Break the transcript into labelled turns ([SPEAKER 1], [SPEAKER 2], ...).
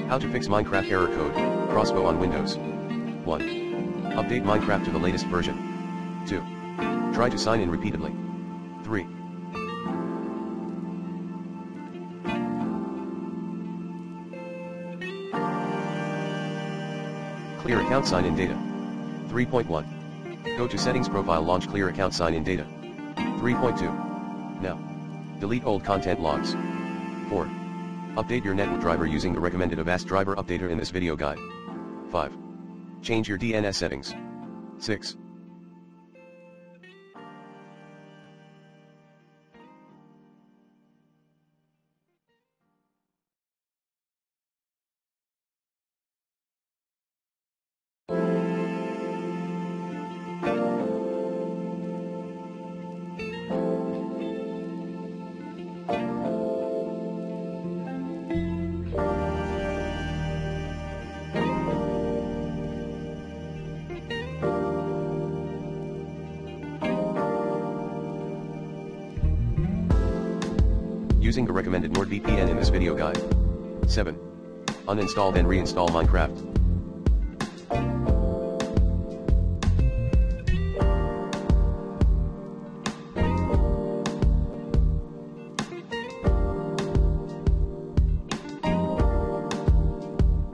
[SPEAKER 1] How to fix Minecraft error code, Crossbow on Windows. 1. Update Minecraft to the latest version. 2. Try to sign in repeatedly. 3. Clear account sign-in data. 3.1. Go to Settings Profile, launch Clear account sign-in data. 3.2. Now. Delete old content logs. 4. Update your network driver using the recommended Avast driver updater in this video guide. 5. Change your DNS settings. 6. Using the recommended NordVPN in this video guide. 7. Uninstall then reinstall Minecraft.